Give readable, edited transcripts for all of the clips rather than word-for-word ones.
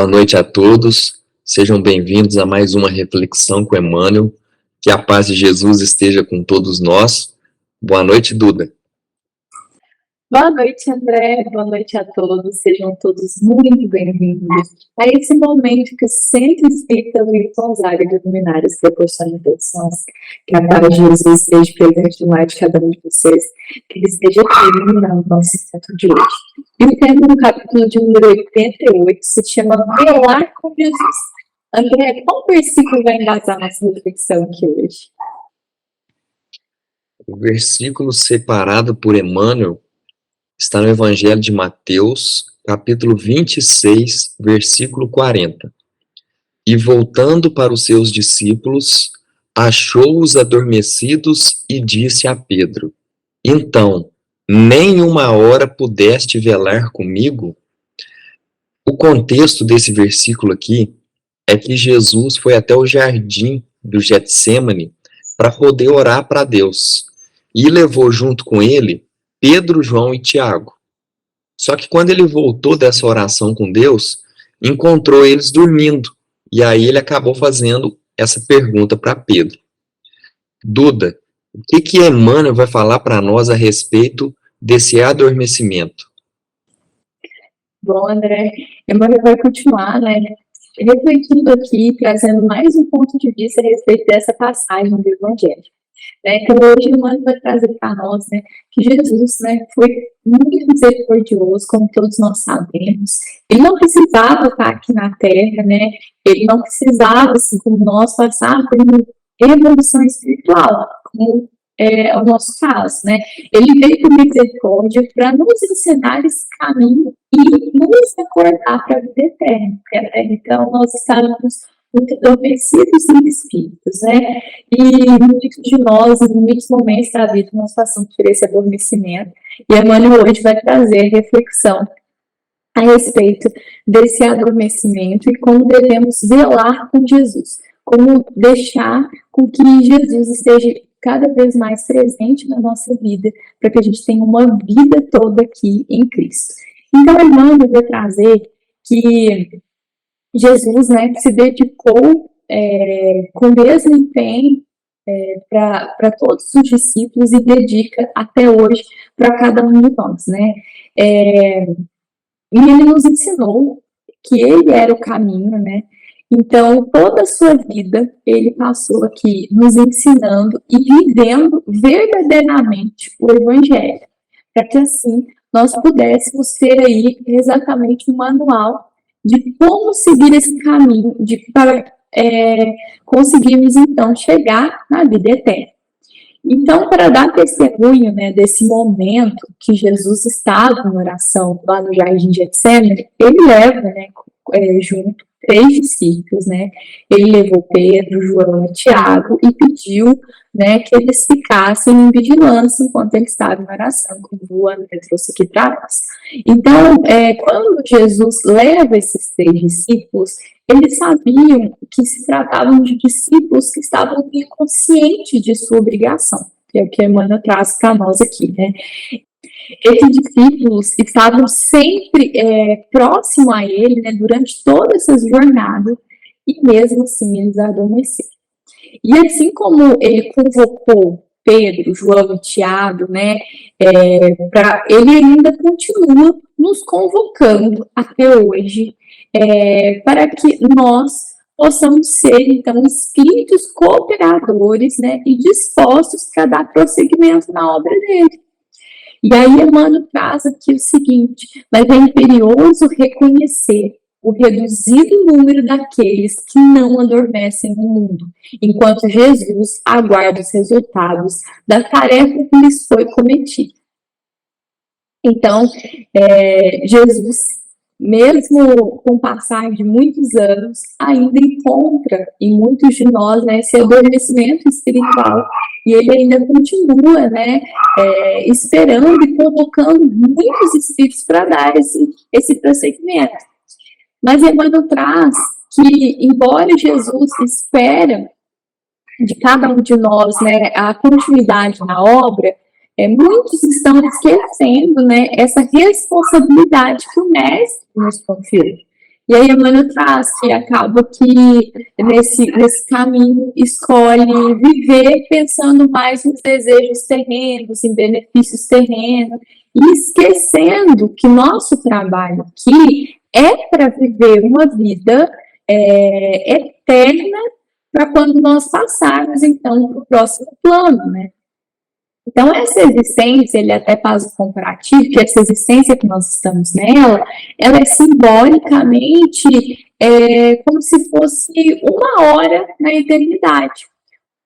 Boa noite a todos, sejam bem-vindos a mais uma reflexão com Emmanuel, que a paz de Jesus esteja com todos nós. Boa noite, Duda. Boa noite, André, boa noite a todos, sejam todos muito bem-vindos a esse momento que o Centro Espírita Luiz Gonzaga de Luminares proporciona a todos nós. Que a paz de Jesus esteja presente no lar de cada um de vocês, que ele esteja aqui no nosso centro de hoje. E o tema do capítulo de número 88 se chama Velar com Jesus. André, qual versículo vai embasar nossa reflexão aqui hoje? O versículo separado por Emmanuel está no Evangelho de Mateus, capítulo 26, versículo 40. E voltando para os seus discípulos, achou-os adormecidos e disse a Pedro: Então, nem uma hora pudeste velar comigo? O contexto desse versículo aqui é que Jesus foi até o jardim do Getsêmani para poder orar para Deus. E levou junto com ele Pedro, João e Tiago. Só que quando ele voltou dessa oração com Deus, encontrou eles dormindo. E aí ele acabou fazendo essa pergunta para Pedro. Duda, o que Emmanuel vai falar para nós a respeito desse adormecimento? Bom, André, Emmanuel vai continuar, refletindo aqui, trazendo mais um ponto de vista a respeito dessa passagem do Evangelho. Então, hoje o Emmanuel vai trazer para nós, que Jesus, foi muito misericordioso, como todos nós sabemos. Ele não precisava estar aqui na Terra, Ele não precisava, assim como nós, passar por uma evolução espiritual, como é o nosso caso, Ele veio com misericórdia para nos ensinar esse caminho e nos acordar para a vida eterna. Então, nós estávamos muito adormecidos em espíritos, E muitos de nós, em muitos momentos da vida, nós passamos por esse adormecimento. E a Emmanuel hoje vai trazer reflexão a respeito desse adormecimento e como devemos velar com Jesus, como deixar com que Jesus esteja cada vez mais presente na nossa vida, para que a gente tenha uma vida toda aqui em Cristo. Então, a Emmanuel vai trazer que Jesus, se dedicou com o mesmo empenho para todos os discípulos e dedica até hoje para cada um de nós, E ele nos ensinou que ele era o caminho, Então, toda a sua vida, ele passou aqui nos ensinando e vivendo verdadeiramente o Evangelho, para que assim nós pudéssemos ter aí exatamente um manual de como seguir esse caminho, para conseguirmos, então, chegar na vida eterna. Então, para dar testemunho, desse momento que Jesus estava em oração lá no Jardim de Getsêmani, ele leva, junto 3 discípulos, Ele levou Pedro, João e Tiago e pediu, que eles ficassem em vigilância enquanto ele estava em oração, como o André trouxe aqui para nós. Então, quando Jesus leva esses 3 discípulos, eles sabiam que se tratavam de discípulos que estavam inconscientes de sua obrigação, que é o que a Emmanuel traz para nós aqui, Esses discípulos estavam sempre próximos a ele, durante todas essas jornadas, e mesmo assim eles adormeceram. E assim como ele convocou Pedro, João e Tiago, ele ainda continua nos convocando até hoje, para que nós possamos ser, então, espíritos cooperadores, e dispostos para dar prosseguimento na obra dele. E aí Emmanuel traz aqui o seguinte: mas é imperioso reconhecer o reduzido número daqueles que não adormecem no mundo, enquanto Jesus aguarda os resultados da tarefa que lhes foi cometida. Então, Jesus, mesmo com o passar de muitos anos, ainda encontra em muitos de nós esse adormecimento espiritual, e ele ainda continua esperando e convocando muitos espíritos para dar esse prosseguimento. Mas Emmanuel traz que, embora Jesus espera de cada um de nós a continuidade na obra, muitos estão esquecendo essa responsabilidade que o Mestre nos confiou. E aí Emmanuel traz que acaba que nesse caminho escolhe viver pensando mais nos desejos terrenos, em benefícios terrenos, e esquecendo que nosso trabalho aqui é para viver uma vida eterna para quando nós passarmos, então, para o próximo plano, né? Então, essa existência, ele até faz o comparativo, que essa existência que nós estamos nela, ela é simbolicamente como se fosse uma hora na eternidade.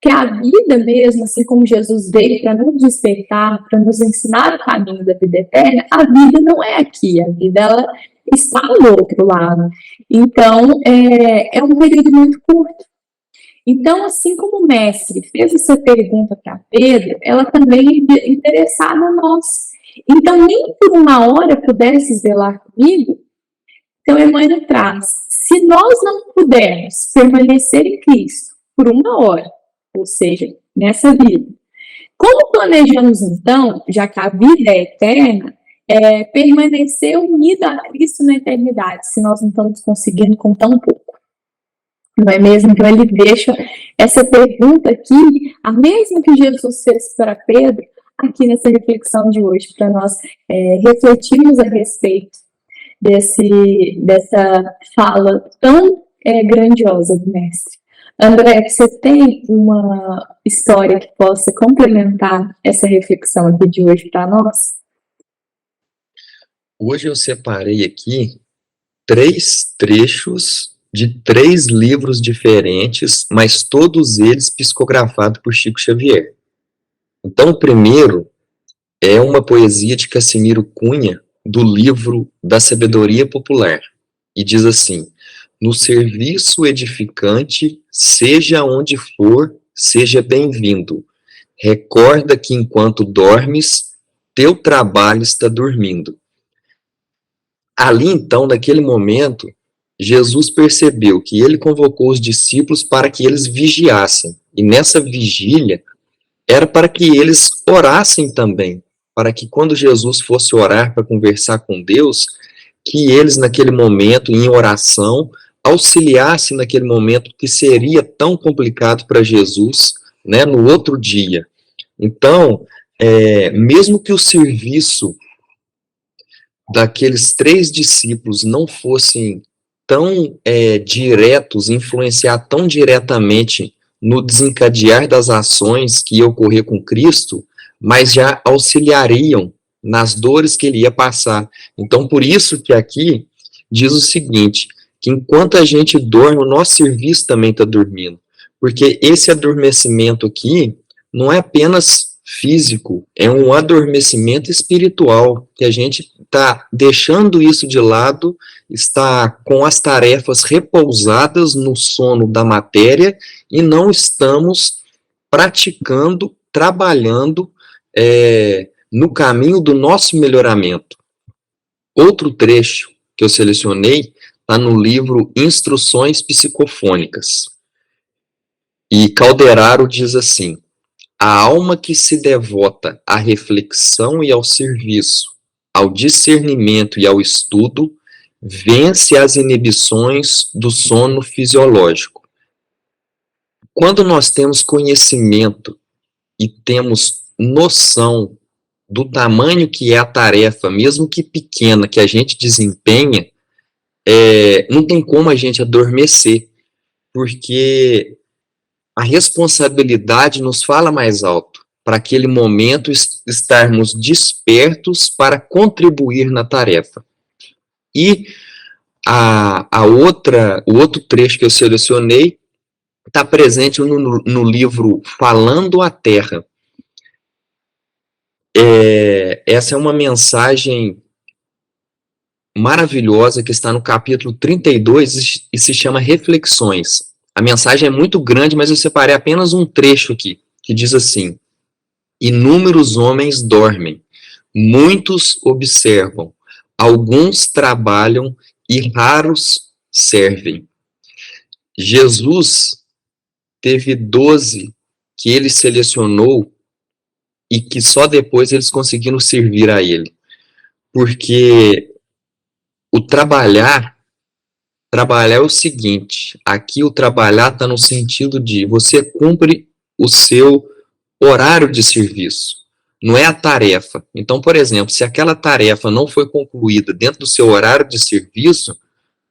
Que a vida mesmo, assim como Jesus veio para nos despertar, para nos ensinar o caminho da vida eterna, a vida não é aqui, a vida ela está no outro lado. Então, é um período muito curto. Então, assim como o mestre fez essa pergunta para Pedro, ela também é interessada a nós. Então, nem por uma hora pudesse zelar comigo. Então, Emmanuel traz, se nós não pudermos permanecer em Cristo por uma hora, ou seja, nessa vida, como planejamos então, já que a vida é eterna, permanecer unida a Cristo na eternidade, se nós não estamos conseguindo com tão pouco? Não é mesmo? Então ele deixa essa pergunta aqui, a mesma que Jesus fez para Pedro, aqui nessa reflexão de hoje, para nós refletirmos a respeito dessa fala tão grandiosa do mestre. André, você tem uma história que possa complementar essa reflexão aqui de hoje para nós? Hoje eu separei aqui 3 trechos de 3 livros diferentes, mas todos eles psicografados por Chico Xavier. Então, o primeiro é uma poesia de Cassimiro Cunha, do livro da Sabedoria Popular, e diz assim: no serviço edificante, seja onde for, seja bem-vindo. Recorda que enquanto dormes, teu trabalho está dormindo. Ali, então, naquele momento, Jesus percebeu que ele convocou os discípulos para que eles vigiassem. E nessa vigília, era para que eles orassem também. Para que quando Jesus fosse orar para conversar com Deus, que eles naquele momento, em oração, auxiliassem naquele momento que seria tão complicado para Jesus, né, no outro dia. Então, mesmo que o serviço daqueles 3 discípulos não fossem tão diretos, influenciar tão diretamente no desencadear das ações que ia ocorrer com Cristo, mas já auxiliariam nas dores que ele ia passar. Então, por isso que aqui diz o seguinte, que enquanto a gente dorme, o nosso serviço também está dormindo. Porque esse adormecimento aqui não é apenas físico, é um adormecimento espiritual, que a gente está deixando isso de lado, está com as tarefas repousadas no sono da matéria e não estamos praticando, trabalhando no caminho do nosso melhoramento. Outro trecho que eu selecionei está no livro Instruções Psicofônicas. E Calderaro diz assim: a alma que se devota à reflexão e ao serviço, ao discernimento e ao estudo, vence as inibições do sono fisiológico. Quando nós temos conhecimento e temos noção do tamanho que é a tarefa, mesmo que pequena, que a gente desempenha, não tem como a gente adormecer, porque a responsabilidade nos fala mais alto, para aquele momento estarmos despertos para contribuir na tarefa. E o outro trecho que eu selecionei está presente no livro Falando à Terra. Essa é uma mensagem maravilhosa que está no capítulo 32 e se chama Reflexões. A mensagem é muito grande, mas eu separei apenas um trecho aqui, que diz assim: inúmeros homens dormem, muitos observam, alguns trabalham e raros servem. Jesus teve 12 que ele selecionou e que só depois eles conseguiram servir a ele. Porque o trabalhar trabalhar é o seguinte, aqui o trabalhar está no sentido de você cumpre o seu horário de serviço, não é a tarefa. Então, por exemplo, se aquela tarefa não foi concluída dentro do seu horário de serviço,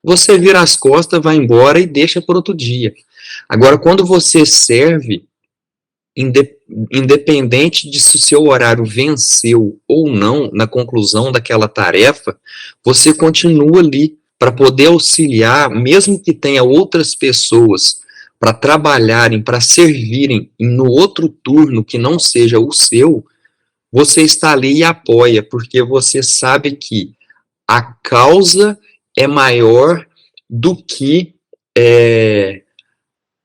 você vira as costas, vai embora e deixa para outro dia. Agora, quando você serve, independente de se o seu horário venceu ou não na conclusão daquela tarefa, você continua ali para poder auxiliar, mesmo que tenha outras pessoas para trabalharem, para servirem no outro turno que não seja o seu, você está ali e apoia, porque você sabe que a causa é maior do que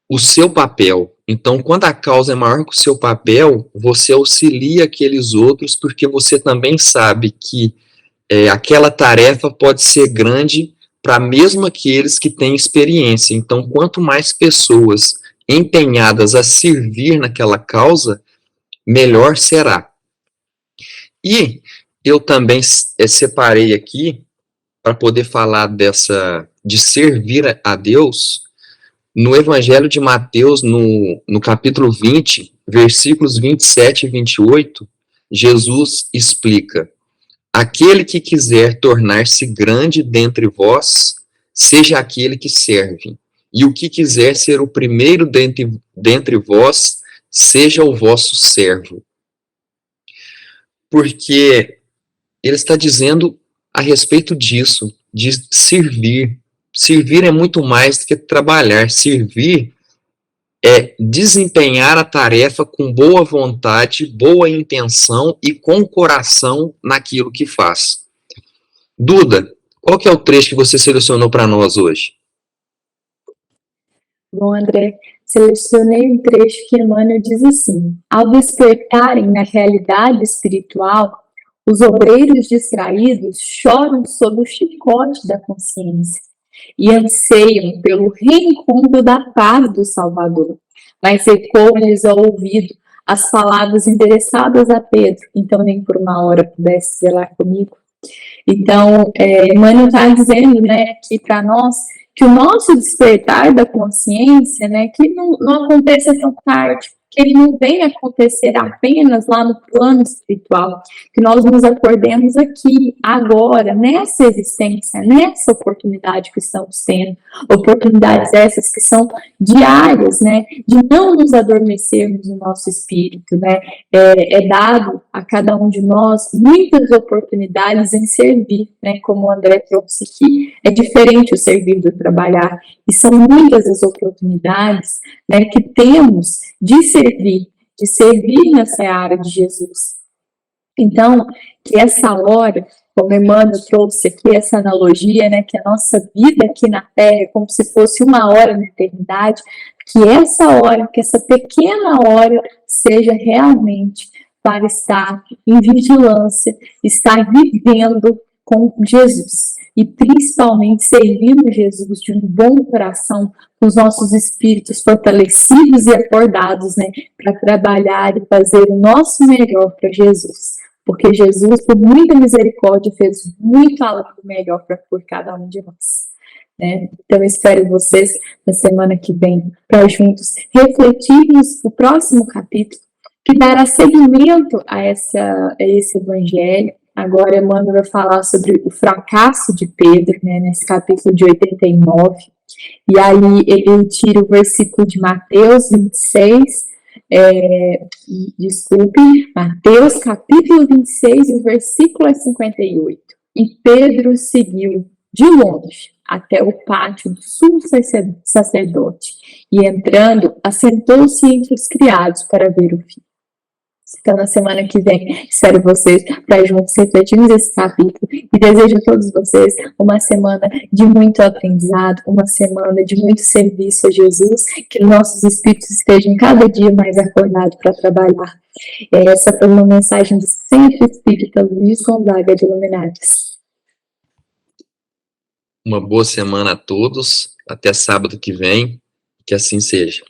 o seu papel. Então, quando a causa é maior que o seu papel, você auxilia aqueles outros, porque você também sabe que aquela tarefa pode ser grande para mesmo aqueles que têm experiência. Então, quanto mais pessoas empenhadas a servir naquela causa, melhor será. E eu também separei aqui, para poder falar de servir a Deus, no Evangelho de Mateus, no capítulo 20, versículos 27 e 28, Jesus explica: aquele que quiser tornar-se grande dentre vós, seja aquele que serve. E o que quiser ser o primeiro dentre vós, seja o vosso servo. Porque ele está dizendo a respeito disso, de servir. Servir é muito mais do que trabalhar. Servir é desempenhar a tarefa com boa vontade, boa intenção e com coração naquilo que faz. Duda, qual que é o trecho que você selecionou para nós hoje? Bom, André, selecionei um trecho que Emmanuel diz assim: ao despertarem na realidade espiritual, os obreiros distraídos choram sob o chicote da consciência e anseiam pelo reencontro da paz do Salvador. Mas ecoam-lhes ao ouvido as palavras endereçadas a Pedro: então nem por uma hora pudesse zelar comigo. Então, Emmanuel está dizendo, né, que para nós, que o nosso despertar da consciência, né, que não aconteça tão tarde, que ele não venha acontecer apenas lá no plano espiritual, que nós nos acordemos aqui, agora, nessa existência, nessa oportunidade que estamos tendo, oportunidades essas que são diárias, né, de não nos adormecermos no nosso espírito, né, é dado a cada um de nós muitas oportunidades em servir, né, como o André trouxe aqui, é diferente o servir do trabalhar, e são muitas as oportunidades, né, que temos de servir na seara de Jesus. Então, que essa hora, como Emmanuel trouxe aqui essa analogia, né, que a nossa vida aqui na Terra é como se fosse uma hora na eternidade, que essa hora, que essa pequena hora seja realmente para estar em vigilância, estar vivendo com Jesus e principalmente servindo Jesus de um bom coração, com os nossos espíritos fortalecidos e acordados, né, para trabalhar e fazer o nosso melhor para Jesus. Porque Jesus, por muita misericórdia, fez muito além do melhor por cada um de nós. Né? Então, eu espero vocês na semana que vem para juntos refletirmos o próximo capítulo, que dará seguimento a esse evangelho. Agora, Emmanuel vai falar sobre o fracasso de Pedro, né, nesse capítulo de 89. E aí, ele tira o versículo de Mateus 26, Mateus capítulo 26, o versículo é 58. E Pedro seguiu de longe até o pátio do sumo sacerdote, e entrando, assentou-se entre os criados para ver o fim. Então, na semana que vem, espero vocês para juntos refletirmos esse capítulo e desejo a todos vocês uma semana de muito aprendizado, uma semana de muito serviço a Jesus, que nossos espíritos estejam cada dia mais acordados para trabalhar. Essa foi uma mensagem do Centro Espírita Luiz Gonzaga de Luminares. Uma boa semana a todos, até sábado que vem, que assim seja.